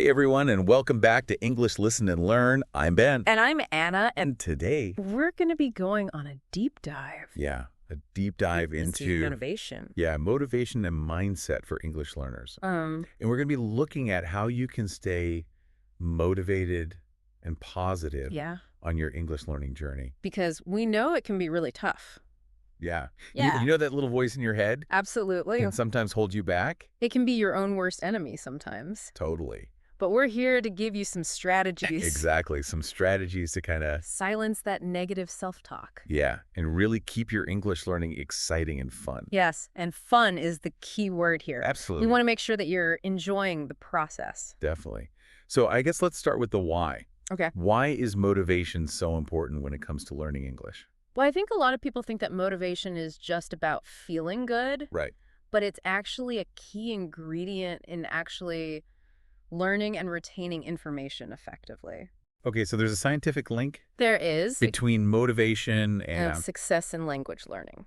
Hey everyone, and welcome back to English Listen and Learn. I'm Ben. And I'm Anna, And today, we're going to be going on a deep dive. a deep dive This is into motivation. motivation and mindset for English learners. And we're going to be looking at how you can stay motivated and positive on your English learning journey. Because we know it can be really tough. Yeah. Yeah. You know that little voice in your head Absolutely. can sometimes hold you back? It can be your own worst enemy sometimes. Totally. But we're here to give you some strategies. Exactly. Some strategies to kind of silence that negative self-talk. Yeah, and really keep your English learning exciting and fun. Yes, and fun is the key word here. Absolutely. We want to make sure that you're enjoying the process. Definitely. So I guess let's start with the why. Okay. Why is motivation so important when it comes to learning English? Well, I think a lot of people think that motivation is just about feeling good. Right. But it's actually a key ingredient in actually learning and retaining information effectively. Okay, so there's a scientific link There is between motivation and success in language learning.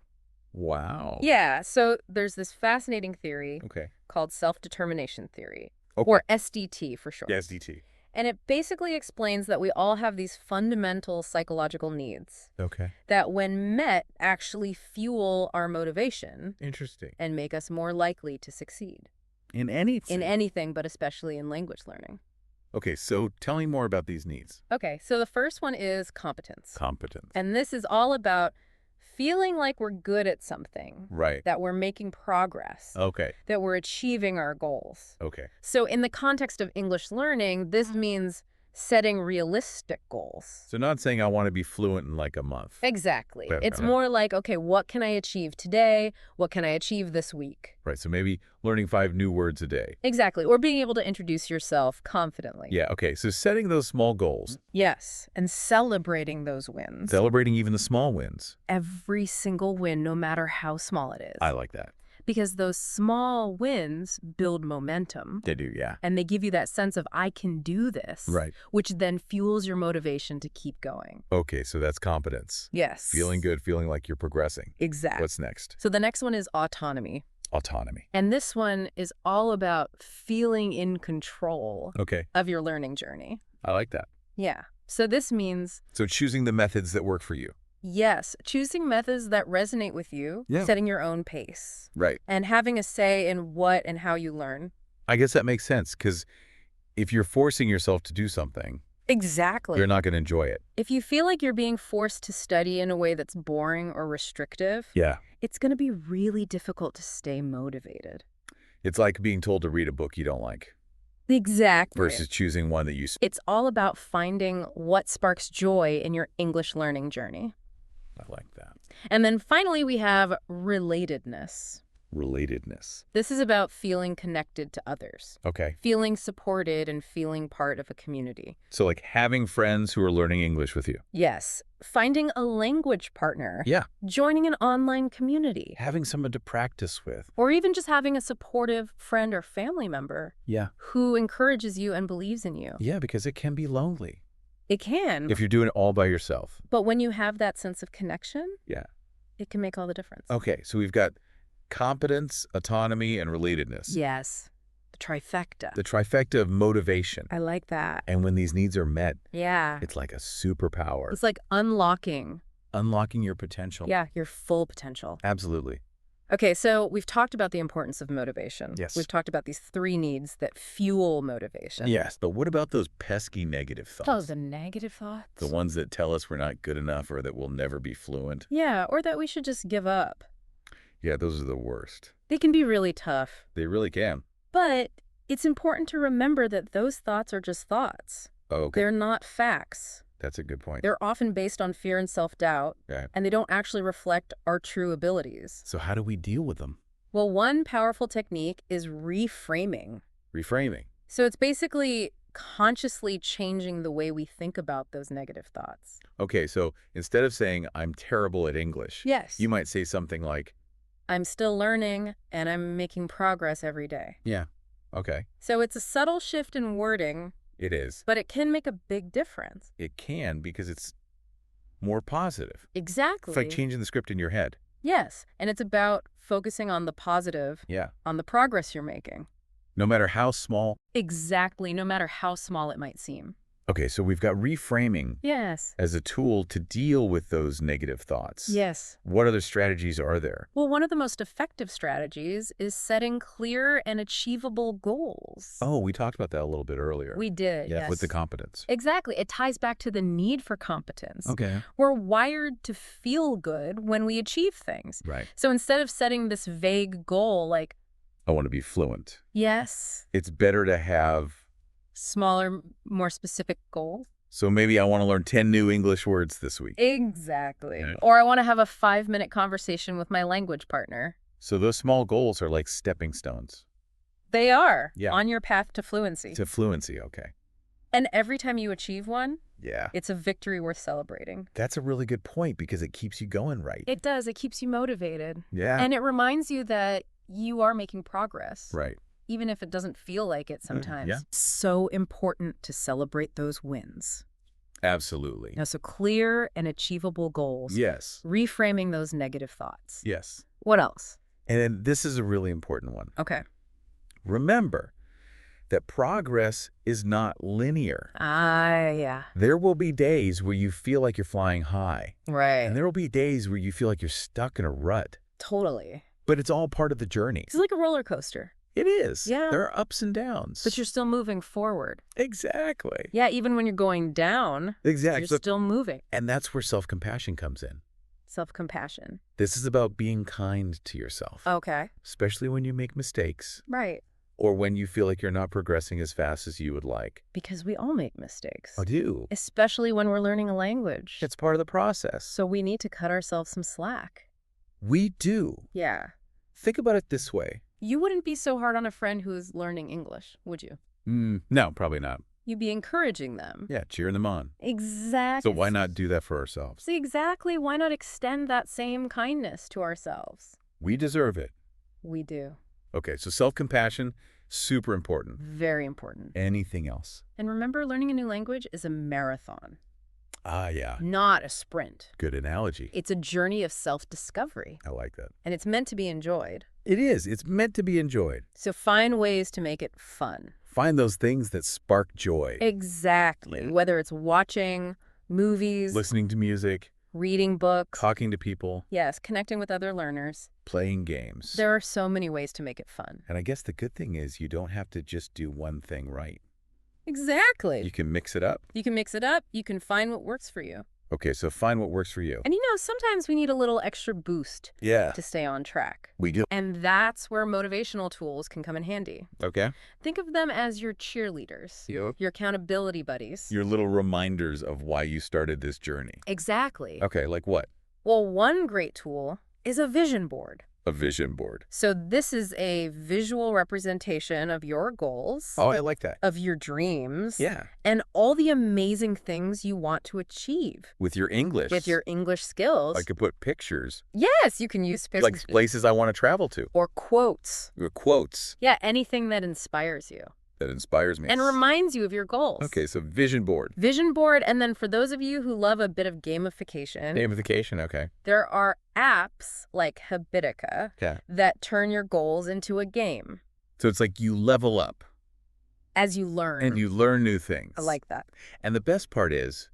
Wow. Yeah, so there's this fascinating theory called self-determination theory, or SDT for short. Yeah, SDT. And it basically explains that we all have these fundamental psychological needs that when met actually fuel our motivation. Interesting. And make us more likely to succeed. In anything? In anything, but especially in language learning. Okay, so tell me more about these needs. Okay, so the first one is competence. Competence. And this is all about feeling like we're good at something. Right. That we're making progress. Okay. That we're achieving our goals. Okay. So in the context of English learning, this means setting realistic goals. So not saying I want to be fluent in like a month. Exactly. It's more like, okay, what can I achieve today? What can I achieve this week? Right, so maybe learning 5 new words a day. Exactly, or being able to introduce yourself confidently. Yeah, okay, so setting those small goals. Yes, and celebrating those wins. Celebrating even the small wins. Every single win, no matter how small it is. I like that. Because those small wins build momentum. They do, yeah. And they give you that sense of, I can do this. Right. Which then fuels your motivation to keep going. Okay, so that's competence. Yes. Feeling good, feeling like you're progressing. Exactly. What's next? So the next one is autonomy. Autonomy. And this one is all about feeling in control of your learning journey. I like that. Yeah. So this means... So choosing the methods that work for you. Yes, choosing methods that resonate with you, setting your own pace. Right. And having a say in what and how you learn. I guess that makes sense, because if you're forcing yourself to do something, exactly, you're not going to enjoy it. If you feel like you're being forced to study in a way that's boring or restrictive, it's going to be really difficult to stay motivated. It's like being told to read a book you don't like. Exactly. Versus choosing one that you... It's all about finding what sparks joy in your English learning journey. I like that. And then finally, we have relatedness. Relatedness. This is about feeling connected to others. Okay. Feeling supported and feeling part of a community. So like having friends who are learning English with you. Yes. Finding a language partner. Yeah. Joining an online community. Having someone to practice with. Or even just having a supportive friend or family member. Yeah. Who encourages you and believes in you. Yeah, because it can be lonely. It can. If you're doing it all by yourself. But when you have that sense of connection, it can make all the difference. Okay, so we've got competence, autonomy, and relatedness. Yes. The trifecta. The trifecta of motivation. I like that. And when these needs are met, it's like a superpower. It's like unlocking. Unlocking your potential. Yeah, your full potential. Absolutely. Okay, so we've talked about the importance of motivation. Yes. We've talked about these 3 needs that fuel motivation. Yes, but what about those pesky negative thoughts? Oh, the negative thoughts? The ones that tell us we're not good enough or that we'll never be fluent. Yeah, or that we should just give up. Yeah, those are the worst. They can be really tough. They really can. But it's important to remember that those thoughts are just thoughts. Okay. They're not facts. That's a good point. They're often based on fear and self-doubt, and they don't actually reflect our true abilities. So how do we deal with them? Well, one powerful technique is reframing. Reframing. So it's basically consciously changing the way we think about those negative thoughts. Okay, so instead of saying, I'm terrible at English, you might say something like, I'm still learning, and I'm making progress every day. Yeah, okay. So it's a subtle shift in wording. It is. But it can make a big difference. It can, because it's more positive. Exactly. It's like changing the script in your head. Yes, and it's about focusing on the positive, on the progress you're making. No matter how small? Exactly, no matter how small it might seem. Okay, so we've got reframing Yes. as a tool to deal with those negative thoughts. Yes. What other strategies are there? Well, one of the most effective strategies is setting clear and achievable goals. Oh, we talked about that a little bit earlier. We did, yes. With the competence. Exactly. It ties back to the need for competence. Okay. We're wired to feel good when we achieve things. Right. So instead of setting this vague goal like, I want to be fluent. yes. It's better to have Smaller, more specific goals. So maybe I want to learn 10 new English words this week. Exactly. Yeah. Or I want to have a 5-minute conversation with my language partner. So those small goals are like stepping stones. They are. Yeah. On your path to fluency. To fluency, okay. And every time you achieve one, yeah, it's a victory worth celebrating. That's a really good point because it keeps you going right. It does. It keeps you motivated. Yeah. And it reminds you that you are making progress. Right. Even if it doesn't feel like it sometimes. Yeah. So important to celebrate those wins. Absolutely. Now, so clear and achievable goals. Yes. Reframing those negative thoughts. Yes. What else? And then this is a really important one. Okay. Remember that progress is not linear. Yeah. There will be days where you feel like you're flying high. Right. And there will be days where you feel like you're stuck in a rut. Totally. But it's all part of the journey. It's like a roller coaster. It is. Yeah. There are ups and downs. But you're still moving forward. Exactly. Yeah, even when you're going down, Exactly. you're still moving. And that's where self-compassion comes in. Self-compassion. This is about being kind to yourself. Okay. Especially when you make mistakes. Right. Or when you feel like you're not progressing as fast as you would like. Because we all make mistakes. I do. Especially when we're learning a language. It's part of the process. So we need to cut ourselves some slack. We do. Yeah. Think about it this way. You wouldn't be so hard on a friend who's learning English, would you? No, probably not. You'd be encouraging them. Yeah, cheering them on. Exactly. So why not do that for ourselves? See, exactly. Why not extend that same kindness to ourselves? We deserve it. We do. Okay, so self-compassion, super important. Very important. Anything else? And remember, learning a new language is a marathon. Ah, yeah. Not a sprint. Good analogy. It's a journey of self-discovery. I like that. And it's meant to be enjoyed. It is. It's meant to be enjoyed. So find ways to make it fun. Find those things that spark joy. Exactly. Yeah. Whether it's watching movies, listening to music, reading books, talking to people. Yes, connecting with other learners. Playing games. There are so many ways to make it fun. And I guess the good thing is you don't have to just do one thing right. Exactly. You can mix it up. You can mix it up. You can find what works for you. Okay, so find what works for you. And sometimes we need a little extra boost to stay on track. We do. And that's where motivational tools can come in handy. Okay. Think of them as your cheerleaders, your accountability buddies. Your little reminders of why you started this journey. Exactly. Okay, like what? Well, one great tool is a vision board. A vision board. So this is a visual representation of your goals. Oh, I like that. Of your dreams. Yeah. And all the amazing things you want to achieve. With your English. With your English skills. I could put pictures. Yes, you can use pictures. Like places I want to travel to. Or quotes. Or quotes. Yeah, anything that inspires you. That inspires me. And reminds you of your goals. Okay, so vision board. Vision board, and then for those of you who love a bit of gamification. Gamification, okay. There are apps like Habitica that turn your goals into a game. So it's like you level up. As you learn. And you learn new things. I like that. And the best part is,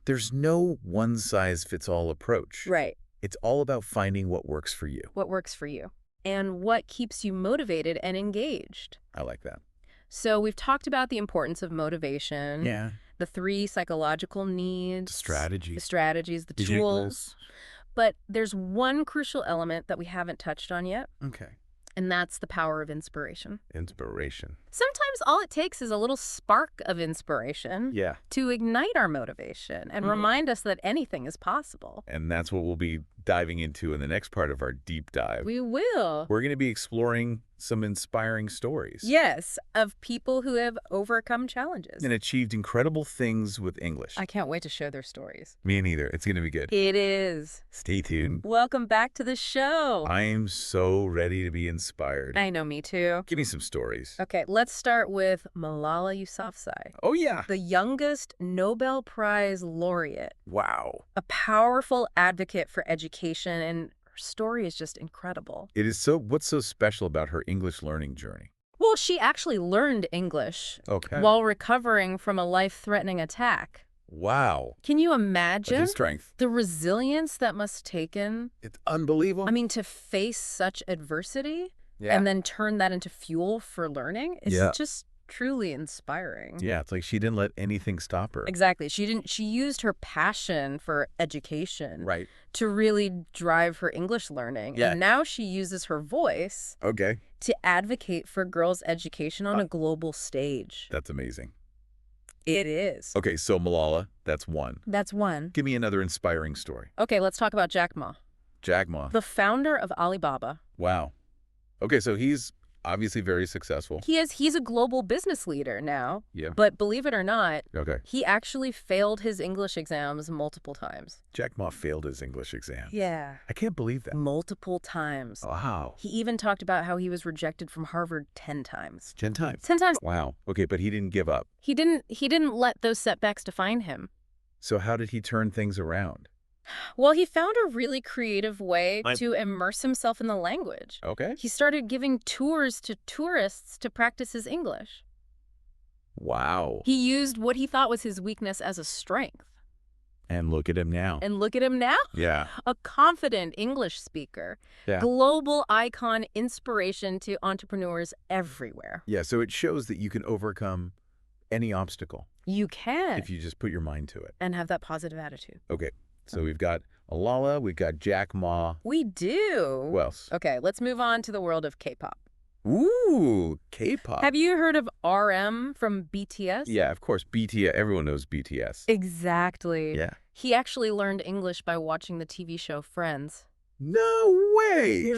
there's no one-size-fits-all approach. Right. It's all about finding what works for you. What works for you. And what keeps you motivated and engaged. I like that. So we've talked about the importance of motivation. Yeah. The 3 psychological needs. The strategies. The tools. But there's one crucial element that we haven't touched on yet. Okay. And that's the power of inspiration. Inspiration. Sometimes all it takes is a little spark of inspiration to ignite our motivation and remind us that anything is possible. And that's what we'll be diving into in the next part of our deep dive. We will. We're going to be exploring some inspiring stories. Yes, of people who have overcome challenges. And achieved incredible things with English. I can't wait to share their stories. Me neither. It's going to be good. It is. Stay tuned. Welcome back to the show. I'm so ready to be inspired. I know, me too. Give me some stories. Okay, let's start with Malala Yousafzai. Oh, yeah. The youngest Nobel Prize laureate. Wow. A powerful advocate for education, and her story is just incredible. It is so. What's so special about her English learning journey? Well, she actually learned English while recovering from a life-threatening attack. Wow. Can you imagine strength? the resilience that must have taken? It's unbelievable. I mean, to face such adversity and then turn that into fuel for learning is just truly inspiring. Yeah, it's like she didn't let anything stop her. Exactly. She used her passion for education to really drive her English learning. Yeah. And now she uses her voice to advocate for girls' education on a global stage. That's amazing. It is. Okay, so Malala, that's one. That's one. Give me another inspiring story. Okay, let's talk about Jack Ma. Jack Ma. The founder of Alibaba. Wow. Okay, so he's obviously very successful. He's a global business leader now. Yeah. But believe it or not, he actually failed his English exams multiple times. Jack Ma failed his English exam. Yeah. I can't believe that. Multiple times. Wow. He even talked about how he was rejected from Harvard 10 times. 10 times? 10 times. Wow. Okay, but he didn't give up. He didn't let those setbacks define him. So how did he turn things around? Well, he found a really creative way to immerse himself in the language. Okay. He started giving tours to tourists to practice his English. Wow. He used what he thought was his weakness as a strength. And look at him now. And look at him now. Yeah. A confident English speaker. Yeah. Global icon, inspiration to entrepreneurs everywhere. Yeah, so it shows that you can overcome any obstacle. You can. If you just put your mind to it. And have that positive attitude. Okay. So we've got Malala, we've got Jack Ma. We do. Who else? Okay, let's move on to the world of K-pop. Ooh, K-pop. Have you heard of RM from BTS? Yeah, of course. BTS. Everyone knows BTS. Exactly. Yeah. He actually learned English by watching the TV show Friends. No way!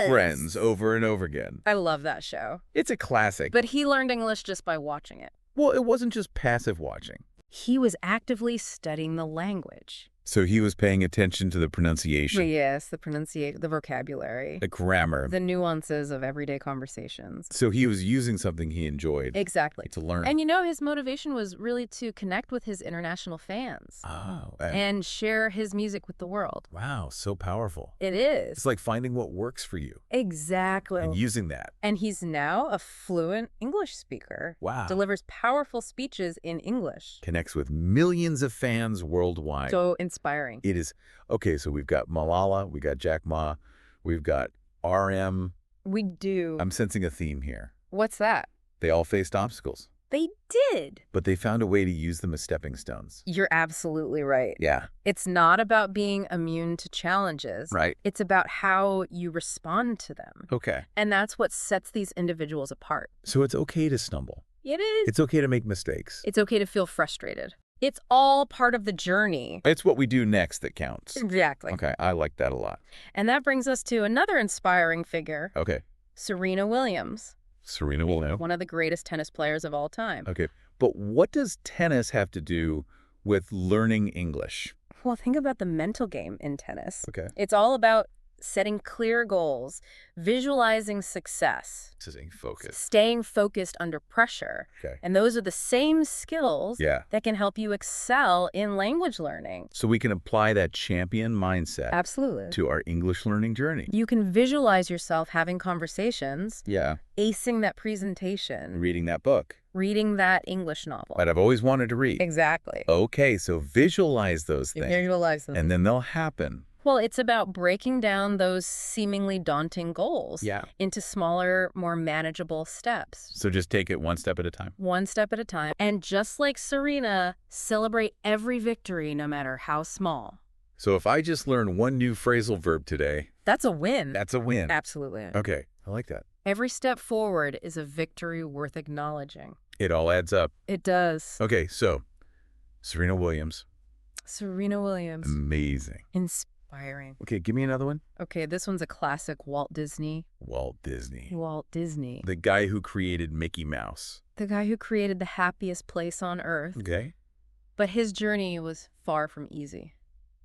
Friends over and over again. I love that show. It's a classic. But he learned English just by watching it. Well, it wasn't just passive watching. He was actively studying the language. So he was paying attention to the pronunciation. Yes, the pronunciation, the vocabulary. The grammar. The nuances of everyday conversations. So he was using something he enjoyed. Exactly. To learn. And you know, his motivation was really to connect with his international fans. Oh. And share his music with the world. Wow, so powerful. It is. It's like finding what works for you. Exactly. And using that. And he's now a fluent English speaker. Wow. Delivers powerful speeches in English. Connects with millions of fans worldwide. So inspiring. It is. Okay, so we've got Malala, we got Jack Ma, we've got RM. We do. I'm sensing a theme here. What's that? They all faced obstacles. They did. But they found a way to use them as stepping stones. You're absolutely right. Yeah. It's not about being immune to challenges. Right. It's about how you respond to them. Okay. And that's what sets these individuals apart. So it's okay to stumble. It is. It's okay to make mistakes. It's okay to feel frustrated. It's all part of the journey. It's what we do next that counts. Exactly. Okay, I like that a lot. And that brings us to another inspiring figure. Okay. Serena Williams. Serena Williams. One of the greatest tennis players of all time. Okay. But what does tennis have to do with learning English? Well, think about the mental game in tennis. Okay. It's all about setting clear goals, visualizing success. Staying focused under pressure. Okay. And those are the same skills that can help you excel in language learning. So we can apply that champion mindset Absolutely. to our English learning journey. You can visualize yourself having conversations. Yeah. Acing that presentation. Reading that book. Reading that English novel. That I've always wanted to read. Exactly. Okay, so visualize those things. Visualize them. And then they'll happen. Well, it's about breaking down those seemingly daunting goals into smaller, more manageable steps. So just take it one step at a time. One step at a time. And just like Serena, celebrate every victory, no matter how small. So if I just learn one new phrasal verb today... That's a win. That's a win. Absolutely. Okay, I like that. Every step forward is a victory worth acknowledging. It all adds up. It does. Okay, so Serena Williams. Serena Williams. Amazing. Inspiring. Okay, give me another one. Okay, this one's a classic. Walt Disney. Walt Disney. Walt Disney. The guy who created Mickey Mouse. The guy who created the happiest place on earth. Okay. But his journey was far from easy.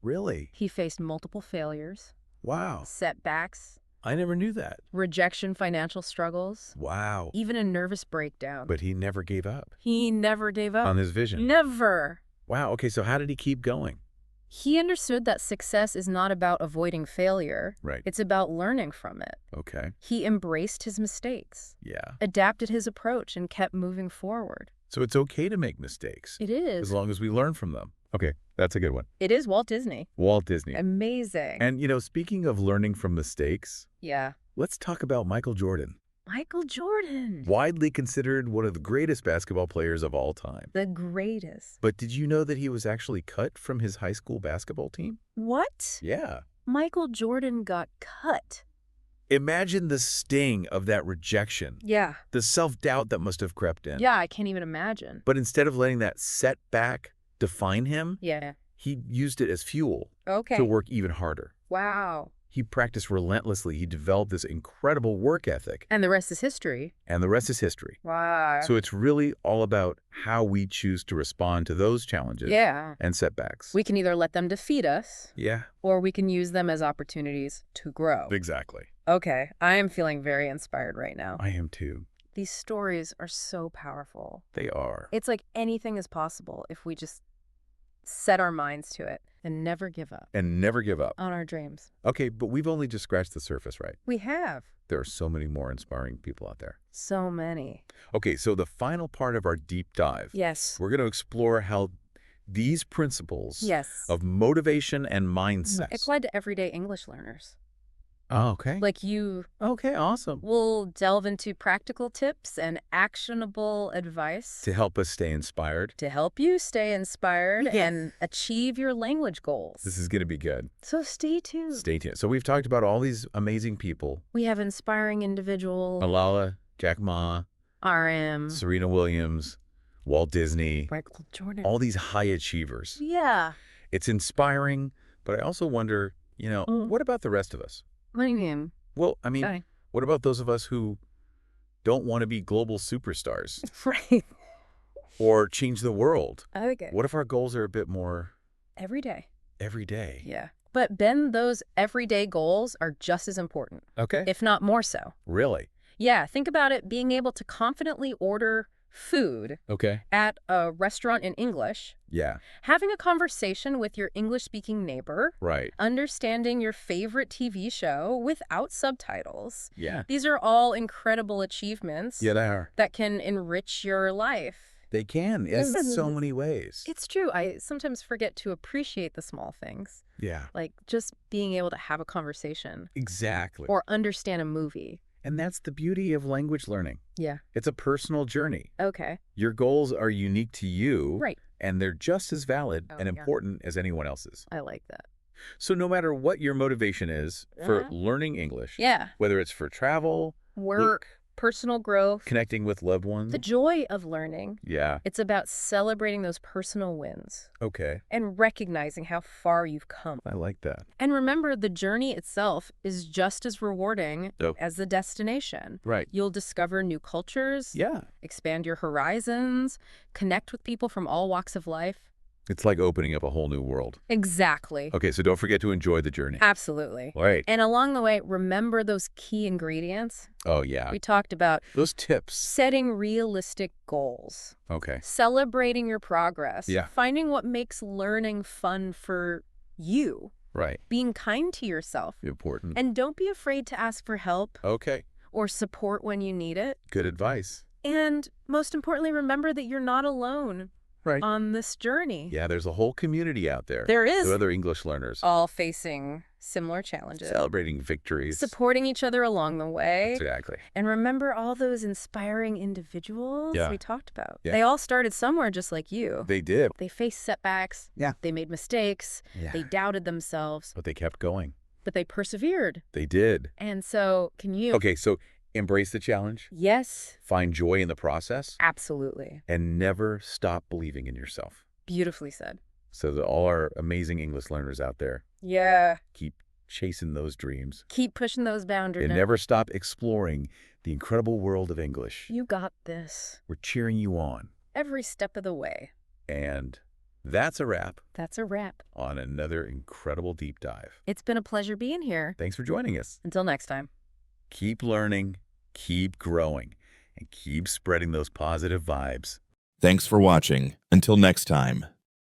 Really? He faced multiple failures. Wow. Setbacks. I never knew that. Rejection, financial struggles. Wow. Even a nervous breakdown. But he never gave up. He never gave up. On his vision. Never. Wow, okay, so how did he keep going? He understood that success is not about avoiding failure. Right. It's about learning from it. Okay. He embraced his mistakes. Yeah. Adapted his approach and kept moving forward. So it's okay to make mistakes. It is. As long as we learn from them. Okay, that's a good one. It is Walt Disney. Walt Disney. Amazing. And, speaking of learning from mistakes, yeah. let's talk about Michael Jordan. Michael Jordan. Widely considered one of the greatest basketball players of all time. The greatest. But did you know that he was actually cut from his high school basketball team? What? Yeah. Michael Jordan got cut. Imagine the sting of that rejection. Yeah. The self-doubt that must have crept in. Yeah, I can't even imagine. But instead of letting that setback define him, yeah, he used it as fuel to work even harder. Wow. He practiced relentlessly. He developed this incredible work ethic. And the rest is history. And the rest is history. Wow. So it's really all about how we choose to respond to those challenges and setbacks. We can either let them defeat us. Yeah. Or we can use them as opportunities to grow. Exactly. Okay, I am feeling very inspired right now. I am too. These stories are so powerful. They are. It's like anything is possible if we just set our minds to it and never give up. And never give up. On our dreams. Okay, but we've only just scratched the surface, right? We have. There are so many more inspiring people out there. So many. Okay, so the final part of our deep dive. Yes. We're going to explore how these principles of motivation and mindset apply to everyday English learners. Oh, okay. Like you. Okay, awesome. We'll delve into practical tips and actionable advice. To help us stay inspired. To help you stay inspired and achieve your language goals. This is going to be good. So stay tuned. Stay tuned. So we've talked about all these amazing people. We have inspiring individuals. Malala, Jack Ma. RM. Serena Williams. Walt Disney. Michael Jordan. All these high achievers. Yeah. It's inspiring, but I also wonder, what about the rest of us? What do you mean? Well, I mean, what about those of us who don't want to be global superstars? Right. Or change the world? I like it. What if our goals are a bit more... Every day. Every day? Yeah. But Ben, those everyday goals are just as important. Okay. If not more so. Really? Yeah. Think about it. Being able to confidently order food at a restaurant in English. Yeah. Having a conversation with your English-speaking neighbor. Right. Understanding your favorite TV show without subtitles. Yeah. These are all incredible achievements. Yeah, they are. That can enrich your life. They can, in so many ways. It's true. I sometimes forget to appreciate the small things. Yeah. Like just being able to have a conversation. Exactly. Or understand a movie. And that's the beauty of language learning. Yeah. It's a personal journey. Okay. Your goals are unique to you. Right. And they're just as valid and important as anyone else's. I like that. So no matter what your motivation is for learning English, whether it's for travel, work, personal growth, connecting with loved ones, the joy of learning. Yeah. It's about celebrating those personal wins. Okay. And recognizing how far you've come. I like that. And remember, the journey itself is just as rewarding as the destination. Right. You'll discover new cultures. Yeah. Expand your horizons. Connect with people from all walks of life. It's like opening up a whole new world. Exactly. Okay, so don't forget to enjoy the journey. Absolutely. Right. And along the way, remember those key ingredients. Oh, yeah. We talked about those tips. Setting realistic goals. Okay. Celebrating your progress. Yeah. Finding what makes learning fun for you. Right. Being kind to yourself. Important. And don't be afraid to ask for help. Okay. Or support when you need it. Good advice. And most importantly, remember that you're not alone. Right. On this journey. Yeah, there's a whole community out there. There is. Of other English learners. All facing similar challenges. Celebrating victories. Supporting each other along the way. Exactly. And remember all those inspiring individuals we talked about. Yeah. They all started somewhere just like you. They did. They faced setbacks. Yeah. They made mistakes. Yeah. They doubted themselves. But they kept going. But they persevered. They did. And so can you... Okay, so... embrace the challenge. Yes. Find joy in the process. Absolutely. And never stop believing in yourself. Beautifully said. So that all our amazing English learners out there. Yeah. Keep chasing those dreams. Keep pushing those boundaries. And never stop exploring the incredible world of English. You got this. We're cheering you on. Every step of the way. And that's a wrap. That's a wrap. On another incredible deep dive. It's been a pleasure being here. Thanks for joining us. Until next time. Keep learning, keep growing, and keep spreading those positive vibes. Thanks for watching. Until next time.